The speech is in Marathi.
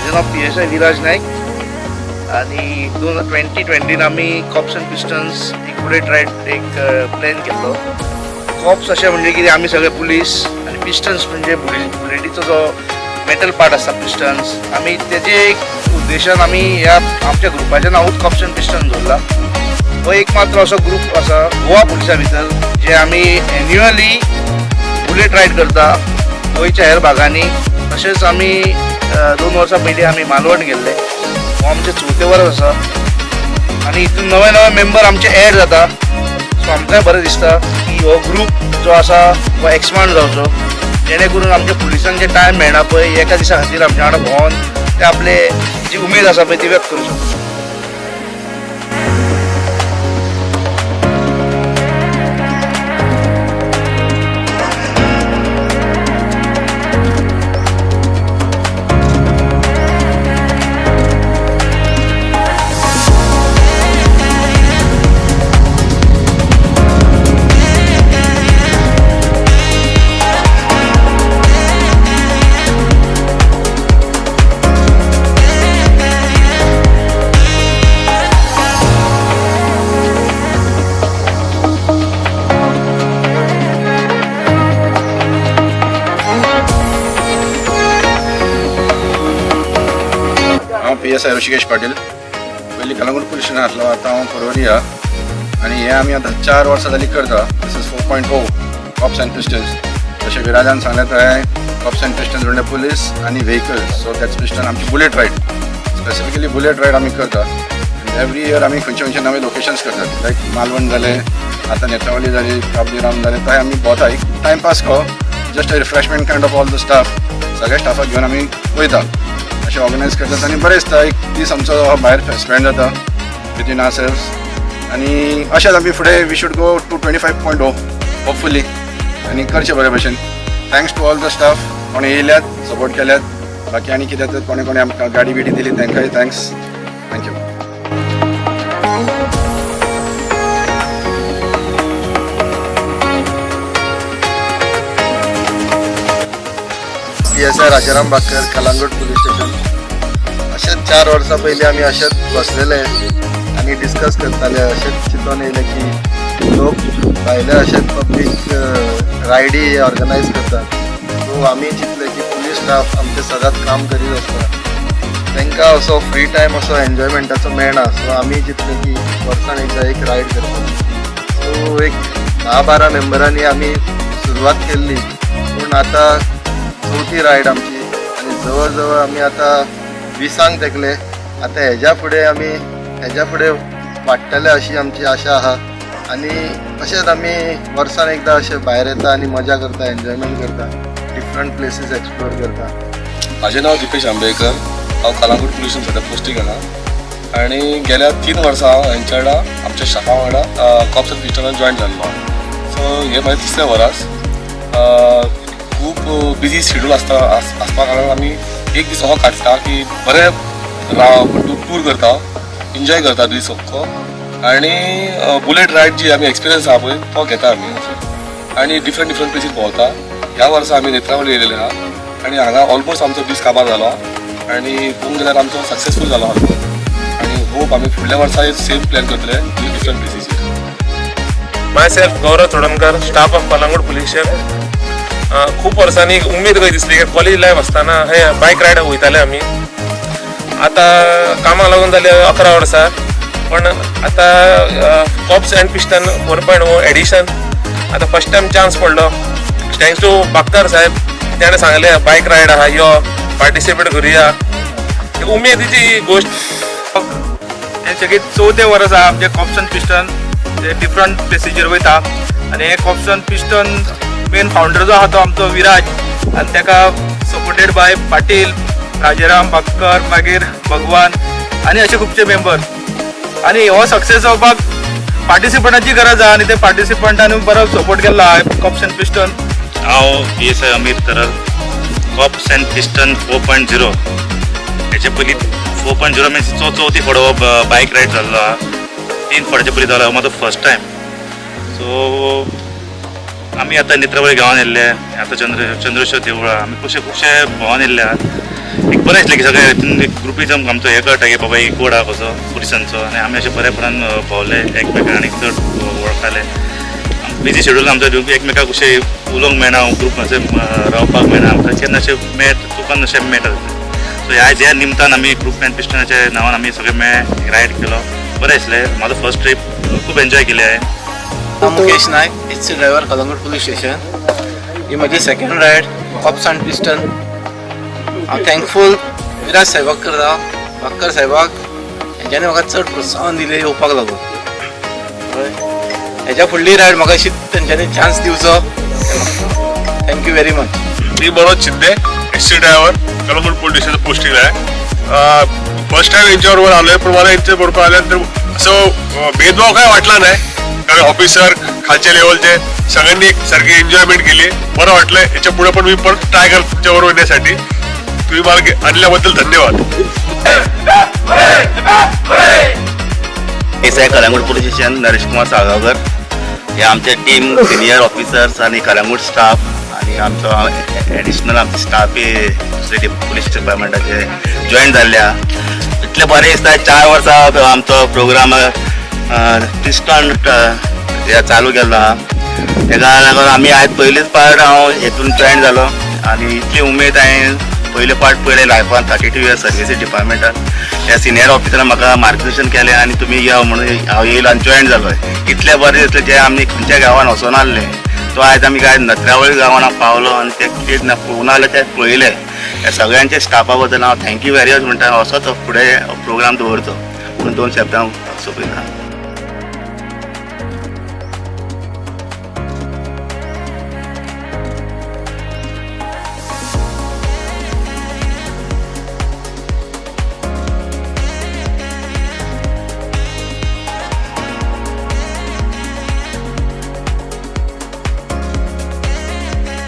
माझें नाव PSI विराज नाईक आणि 2020 आम्ही कॉप्स अँड पिस्टन्स एक बुलेट राईड एक प्लॅन केलो. कॉप्स अशें म्हणजे कितें आमी सगळे पुलीस आणि पिस्टन्स म्हणजे बुलेटीचो जो मेटल पार्ट आसता पिस्टन्स आमी तेजे एक उद्देशान आमी ह्या आमच्या ग्रुपाचें नांवूच कॉप्स अँड पिस्टन्स दवरला. हो एक मात्र असो ग्रुप आसा गोवा पुलिसा भितर जे आमी एन्युअली बुलेट राईड करता गोंयच्या हेर भागांनी. तशेंच आमी 2 वर्सां पयलीं आमी मालवण गेल्ले. हो आमचें 4थें वर्स आसा आनी हितून नवे नवे मेंबर आमचे एड जाता. सो आमकांय बरें दिसता की हो ग्रूप जो आसा तो एक्सपांड जावचो जेणे करून आमच्या पुलिसांक जे टायम मेळना पळय एका दिसा खातीर आमच्या वांगडा भोंवन ते आपले जी उमेद आसा पळय ती व्यक्त करूं शकता. PSI ऋषिकेश पाटील पयलीं कलंगूट पुलीस स्टेशन आसलो. आतां हांव परवरी आनी हे आमी आतां 4 वर्सां जालीं करता. दिस इज 4.0 कॉप्स अँड पिस्टन्स. जशें विराजान सांगलें थंय कॉप्स अँड पिस्टन्स म्हणजे पुलीस आनी व्हेकल्स. सो दॅट्स पिस्टन आमची bullet ride specifically bullet ride आमी करता. एवरी इयर आमी खंयचे खंयचे नवे लोकेशन्स करतात. लायक मालवण जालें, आतां नेत्रावली जाली, काबदीराम जालें. थंय आमी भोंवता एक टायमपास कहो just refreshment kind of all the staff. सगळ्या स्टाफाक घेवन आमी वयता अशें ऑर्गनायज करतात आनी बरें दिसता. एक दीस आमचो भायर स्पेंड जाता विथीन आवर सेल्फ्स आनी अशेंच आमी फुडें we should go to 25.0 hopefully आनी करचें बरे भशेन. Thanks to all the staff कोणी येयल्यात सपोर्ट केल्यात. बाकी आनी कितें तर कोणी कोणी आमकां गाडी बिडी दिली तांकांय थँक्स. थँक्यू. PSI राजाराम बाकर कलंगूट पुलीस स्टेशन. अशेंच 4 वर्सां पयलीं आमी अशेंच बसलेले आनी डिस्कस करताले. अशेंच चिंतून येयलें की लोक भायले अशेंच पब्लीक रायडी ऑर्गनायज करतात. सो आमी चिंतलें की पुलीस स्टाफ आमचें सदांच काम करीत आसता तांकां असो फ्री टायम असो एन्जॉयमेंटाचो मेळना. सो आमी चिंतलें की वर्सान एकदां एक रायड करपाची. सो एक 10-12 मेंबरांनी आमी सुरवात केल्ली. पूण आतां 4थी रायड आमची आनी जवळ जवळ आमी आतां 20 तेकले. आतां हेज्या फुडें वाडटले अशी आमची आशा आहा. आनी अशेंच आमी वर्सान एकदां अशें भायर येता आनी मजा करता, एन्जॉयमेंट करता, डिफरंट प्लेसीस एक्सप्लोर करता. म्हाजें नांव दिपेश आंबेकर. हांव कलंगूट पुलीस स्टेशन सद्या पोस्टींग आसा आनी गेल्या 3 वर्सां हांव हेंच्या वांगडा आमच्या स्टाफा वांगडा कॉप्स अँड पिस्टनान जॉयन जाल्लो. सो हे म्हाजें 3रे वरास. खूब बिजी शेड्यूल आसपा कारण आमी एक दीस असो काडटा की बरें टूर करता, एन्जॉय करता दीस अख्खो आनी बुलेट रायड जी आमी एक्सपिरियन्स आहा पळय तो घेता आमी आनी डिफरंट प्लेसीस भोंवता. ह्या वर्सा आमी नेत्रावली येयलेले आहा आनी हांगा ऑलमोस्ट आमचो दीस काबार जालो आनी पळोवंक गेल्यार आमचो सक्सेसफूल जालो आनी होप आमी फुडल्या वर्सा सेम प्लॅन करतले different places. My self Gaurav Chodankar, staff of Calangute police station. खूब वर्सांनी एक उमेद कशी दिसली की कॉलेज लायफ आसतना हे बायक रायडाक वयताले आमी. आतां कामाक लागून जाले 11 वर्सां पण आतां कॉप्स अँड पिस्टन 4.0 एडिशन आतां फर्स्ट टायम चान्स पडलो. थँक्स टू बाकर साहेब ताणें सांगलें बायक रायड आहा यो पार्टिसिपेट करुया. उमेदीची गोश्ट. हे सगळे 4थें वर्स आहा आमचे कॉप्स अँड पिस्टन. ते डिफरंट प्लेसीचेर वयता आनी हे कॉप्स अँड पिस्टन मेन फावंडर जो आहा तो आमचो विराज आनी ताका सपोर्टेड बाय पाटील, राजाराम बाकर, मागीर भगवान आनी अशे खुबशे मेंबर. आनी हो सक्सेस जावपाक पार्टिसिपंटांची गरज आहा आनी ते पार्टिसिपंटांनी बरो सपोर्ट केल्लो आहा कॉप्स अँड पिस्टन. हांव PSI Amit Taral. Cops and piston 4.0 हेचे पयलीं 4.0 म्हणजे 4थी फडो बायक रायड जाल्लो आहा. 3 फावटीचे पयलीं जालो म्हाजो फर्स्ट टायम. सो आमी आतां नेत्रावळी गांवांत येयल्ले. आतां चंद्रेश्वर देवळा आमी खुबशे भोंवन येयल्ले आहात एक बरें दिसलें की सगळे ग्रुपिजम आमचो हे कळटा की बाबा एक कोड आहा कसो पुलिसांचो आनी आमी अशें बरेपणान भोंवले एकमेकांक आनी चड वळखताले बिजी शेड्यूल आमचो एकमेकाक अशें उलोवंक मेळना ग्रूप अशें रावपाक मेळना आमकां केन्ना अशें चुकान अशें मेळटा सो ह्या निमतान आमी ग्रूप एंड पिस्टनाच्या नांवान आमी सगळे रायड केलो बरें दिसलें म्हाजो फर्स्ट ट्रीप खूब एन्जॉय केली हांवें. हांव Mukesh Naik HC driver Calangute police station. ही म्हजी second ride cops and piston. हांव थँकफूल विराज साहेबाक करता बाक्कर साहेबाक हेंच्यांनी म्हाका चड प्रोत्साहन दिलें येवपाक लागून. हेच्या फुडली रायड म्हाका अशी तेंच्यांनी चान्स दिवचो. Thank you very much. मी Manoj Shinde SC driver Calangute police station posting आहे. फर्स्ट टाइम यांच्याबरोबर आलोय पण मला यांच्याबरोबर आल्यानंतर असं भेदभाव काय वाटला नाही कारण ऑफिसर खालच्या लेवलचे सगळ्यांनी एक सारखी एन्जॉयमेंट केली. बरं वाटलं. याच्या पुढे पण मी परत ट्राय करतो तुमच्याबरोबर येण्यासाठी. तुम्ही मला आणल्याबद्दल धन्यवाद. S I Calangute police station Naresh Kumar Salgaonkar हे आमचे टीम सिनियर ऑफिसर्स आणि कलंगूट स्टाफ आणि आमचो एडिशनल आमचे स्टाफ दुसरे पुलीस डिपार्टमेंटाचे जॉईन जाल्ल्या इतले बरें दिसता. 4 वर्सां आमचो प्रोग्राम पिस्टन चालू केल्लो आहा. तेका लागून आमी आयज पयलीच पार्ट हांव हेतून जॉईन जालो आनी इतली उमेद हांवें पयले पार्ट पयले लायफान 32 इयर्स सर्विसीस डिपार्टमेंटान ह्या सिनियर ऑफिसरान म्हाका मार्गदर्शन केलें आनी तुमी या म्हणून हांव येयलो आनी जॉईन जालोय. इतलें बरें दिसलें जे आमी खंयच्या गांवान वचून आसले तो आयज आमी काय नत्र्यावळी गांवान पावलो आनी ते पळोवन आले ते पळयले. ह्या सगळ्यांच्या स्टाफा बद्दल हांव थँक्यू व्हेरी मच म्हणटा. असोच फुडें प्रोग्राम दवरचो म्हणून 2 शब्द हांव सोंपयता.